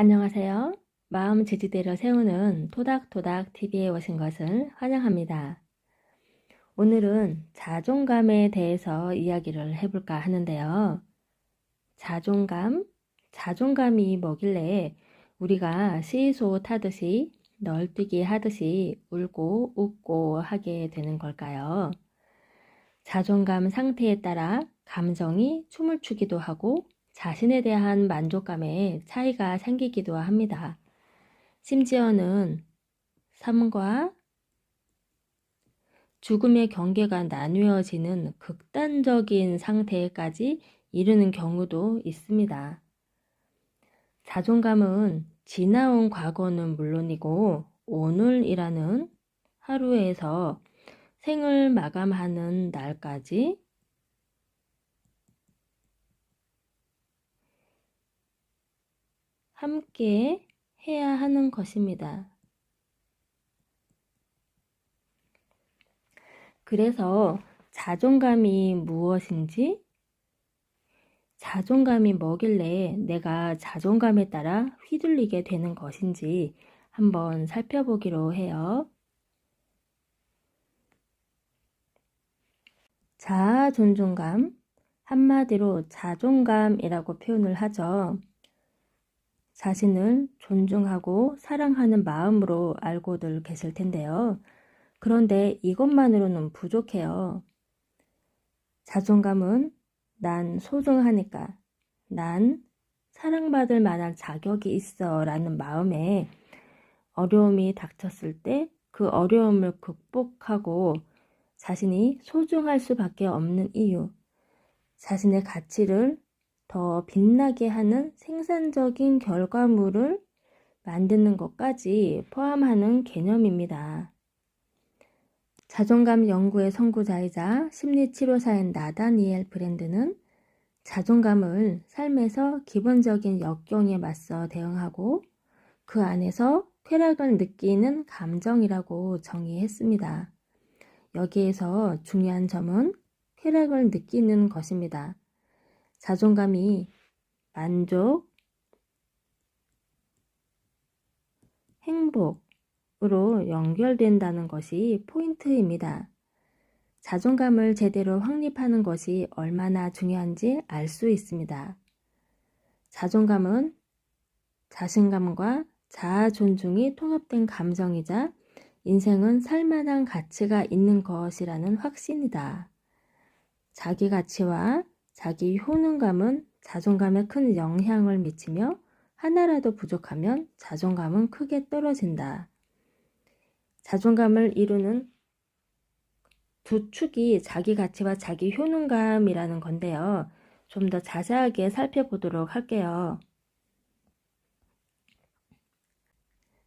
안녕하세요. 마음 지지대로 세우는 토닥토닥 TV에 오신 것을 환영합니다. 오늘은 자존감에 대해서 이야기를 해볼까 하는데요. 자존감이 뭐길래 우리가 시소 타듯이 널뛰기 하듯이 울고 웃고 하게 되는 걸까요? 자존감 상태에 따라 감정이 춤을 추기도 하고 자신에 대한 만족감에 차이가 생기기도 합니다. 심지어는 삶과 죽음의 경계가 나뉘어지는 극단적인 상태까지 이르는 경우도 있습니다. 자존감은 지나온 과거는 물론이고 오늘이라는 하루에서 생을 마감하는 날까지 함께 해야 하는 것입니다. 그래서 자존감이 무엇인지, 자존감이 뭐길래 내가 자존감에 따라 휘둘리게 되는 것인지 한번 살펴보기로 해요. 자아 존중감, 한마디로 자존감이라고 표현을 하죠. 자신을 존중하고 사랑하는 마음으로 알고들 계실 텐데요. 그런데 이것만으로는 부족해요. 자존감은 난 소중하니까, 난 사랑받을 만한 자격이 있어 라는 마음에 어려움이 닥쳤을 때 그 어려움을 극복하고 자신이 소중할 수밖에 없는 이유, 자신의 가치를 더 빛나게 하는 생산적인 결과물을 만드는 것까지 포함하는 개념입니다. 자존감 연구의 선구자이자 심리치료사인 나다니엘 브랜드는 자존감을 삶에서 기본적인 역경에 맞서 대응하고 그 안에서 쾌락을 느끼는 감정이라고 정의했습니다. 여기에서 중요한 점은 쾌락을 느끼는 것입니다. 자존감이 만족, 행복으로 연결된다는 것이 포인트입니다. 자존감을 제대로 확립하는 것이 얼마나 중요한지 알 수 있습니다. 자존감은 자신감과 자아 존중이 통합된 감정이자 인생은 살만한 가치가 있는 것이라는 확신이다. 자기 가치와 자기 효능감은 자존감에 큰 영향을 미치며 하나라도 부족하면 자존감은 크게 떨어진다. 자존감을 이루는 두 축이 자기 가치와 자기 효능감이라는 건데요. 좀 더 자세하게 살펴보도록 할게요.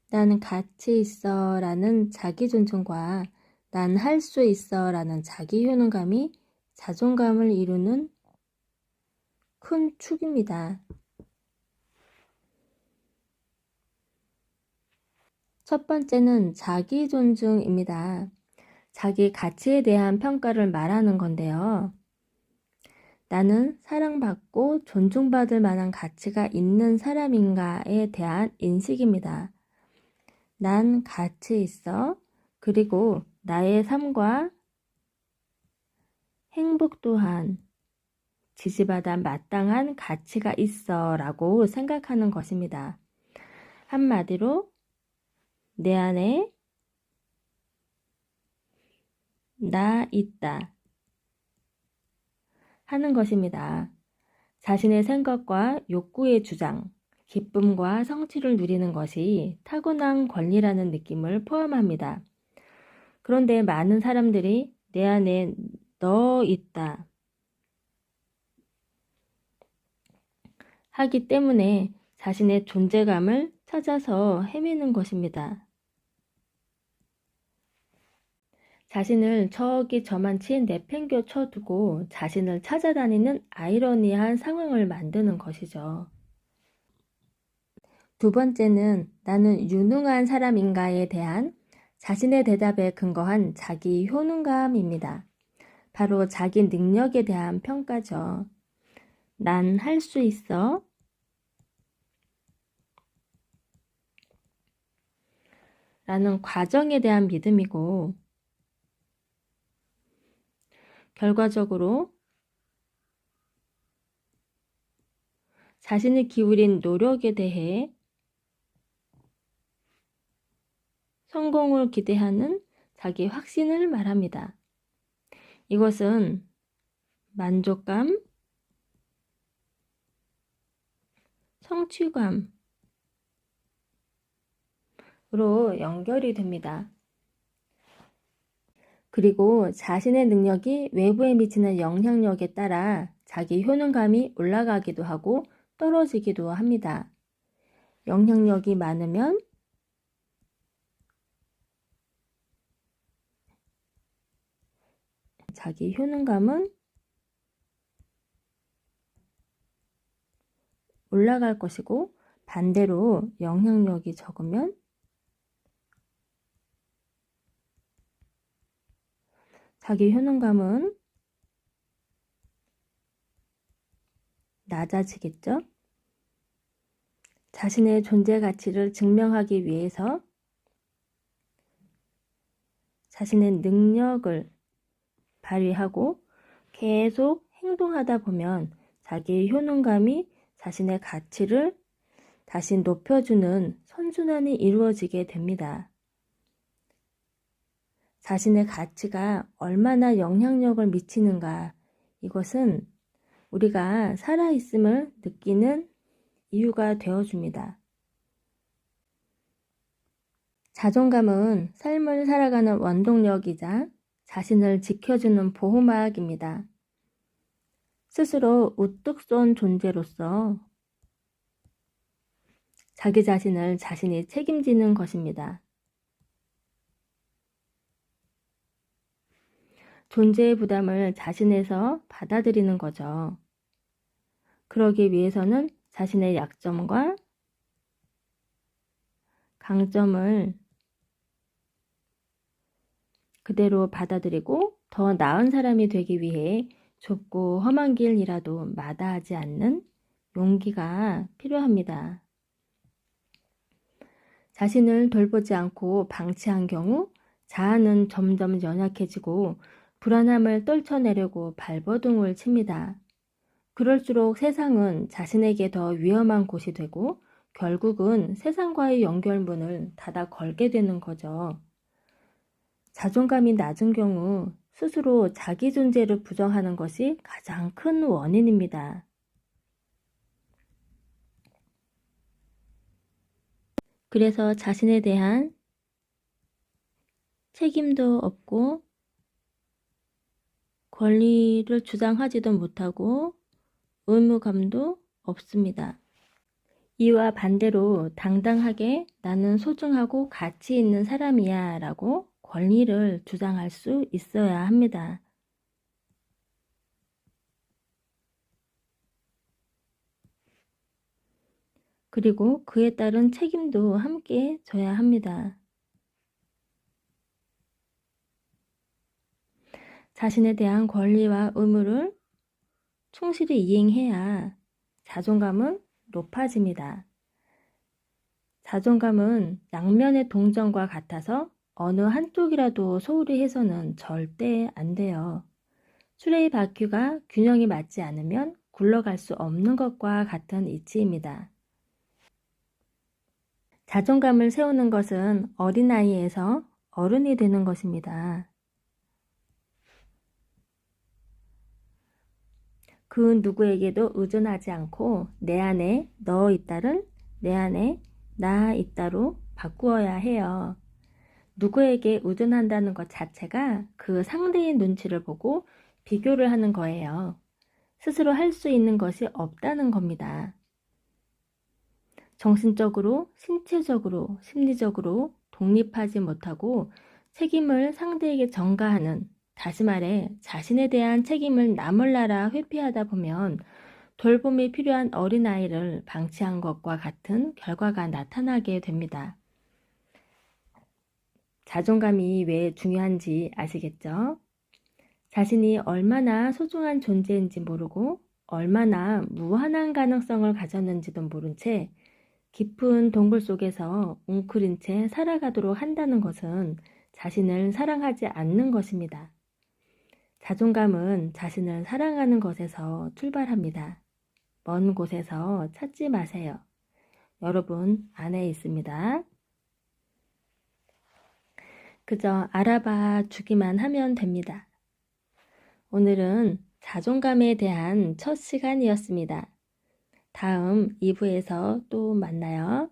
나는 가치 있어 라는 자기 존중과 난 할 수 있어 라는 자기 효능감이 자존감을 이루는 큰 축입니다. 첫 번째는 자기 존중입니다. 자기 가치에 대한 평가를 말하는 건데요. 나는 사랑받고 존중받을 만한 가치가 있는 사람인가에 대한 인식입니다. 난 가치 있어. 그리고 나의 삶과 행복 또한 지지받아 마땅한 가치가 있어 라고 생각하는 것입니다. 한마디로 내 안에 나 있다 하는 것입니다. 자신의 생각과 욕구의 주장, 기쁨과 성취를 누리는 것이 타고난 권리라는 느낌을 포함합니다. 그런데 많은 사람들이 내 안에 너 있다 하기 때문에 자신의 존재감을 찾아서 헤매는 것입니다. 자신을 저기 저만치 내팽겨 쳐두고 자신을 찾아다니는 아이러니한 상황을 만드는 것이죠. 두 번째는 나는 유능한 사람인가에 대한 자신의 대답에 근거한 자기 효능감입니다. 바로 자기 능력에 대한 평가죠. 난 할 수 있어. 라는 과정에 대한 믿음이고, 결과적으로 자신이 기울인 노력에 대해 성공을 기대하는 자기 확신을 말합니다. 이것은 만족감, 성취감으로 연결이 됩니다. 그리고 자신의 능력이 외부에 미치는 영향력에 따라 자기 효능감이 올라가기도 하고 떨어지기도 합니다. 영향력이 많으면 자기 효능감은 올라갈 것이고, 반대로 영향력이 적으면 자기 효능감은 낮아지겠죠? 자신의 존재 가치를 증명하기 위해서 자신의 능력을 발휘하고 계속 행동하다 보면 자기 효능감이 자신의 가치를 다시 높여주는 선순환이 이루어지게 됩니다. 자신의 가치가 얼마나 영향력을 미치는가, 이것은 우리가 살아있음을 느끼는 이유가 되어줍니다. 자존감은 삶을 살아가는 원동력이자 자신을 지켜주는 보호막입니다. 스스로 우뚝 선 존재로서 자기 자신을 자신이 책임지는 것입니다. 존재의 부담을 자신에서 받아들이는 거죠. 그러기 위해서는 자신의 약점과 강점을 그대로 받아들이고 더 나은 사람이 되기 위해 좁고 험한 길이라도 마다하지 않는 용기가 필요합니다. 자신을 돌보지 않고 방치한 경우 자아는 점점 연약해지고 불안함을 떨쳐내려고 발버둥을 칩니다. 그럴수록 세상은 자신에게 더 위험한 곳이 되고 결국은 세상과의 연결문을 닫아 걸게 되는 거죠. 자존감이 낮은 경우 스스로 자기 존재를 부정하는 것이 가장 큰 원인입니다. 그래서 자신에 대한 책임도 없고 권리를 주장하지도 못하고 의무감도 없습니다. 이와 반대로 당당하게 나는 소중하고 가치 있는 사람이야 라고 권리를 주장할 수 있어야 합니다. 그리고 그에 따른 책임도 함께 져야 합니다. 자신에 대한 권리와 의무를 충실히 이행해야 자존감은 높아집니다. 자존감은 양면의 동전과 같아서 어느 한쪽이라도 소홀히 해서는 절대 안 돼요. 수레의 바퀴가 균형이 맞지 않으면 굴러갈 수 없는 것과 같은 이치입니다. 자존감을 세우는 것은 어린아이에서 어른이 되는 것입니다. 그 누구에게도 의존하지 않고 내 안에 너 있다를 내 안에 나 있다로 바꾸어야 해요. 누구에게 의존한다는 것 자체가 그 상대의 눈치를 보고 비교를 하는 거예요. 스스로 할 수 있는 것이 없다는 겁니다. 정신적으로, 신체적으로, 심리적으로 독립하지 못하고 책임을 상대에게 전가하는, 다시 말해 자신에 대한 책임을 나몰라라 회피하다 보면 돌봄이 필요한 어린아이를 방치한 것과 같은 결과가 나타나게 됩니다. 자존감이 왜 중요한지 아시겠죠? 자신이 얼마나 소중한 존재인지 모르고 얼마나 무한한 가능성을 가졌는지도 모른 채 깊은 동굴 속에서 웅크린 채 살아가도록 한다는 것은 자신을 사랑하지 않는 것입니다. 자존감은 자신을 사랑하는 것에서 출발합니다. 먼 곳에서 찾지 마세요. 여러분 안에 있습니다. 그저 알아봐 주기만 하면 됩니다. 오늘은 자존감에 대한 첫 시간이었습니다. 다음 2부에서 또 만나요.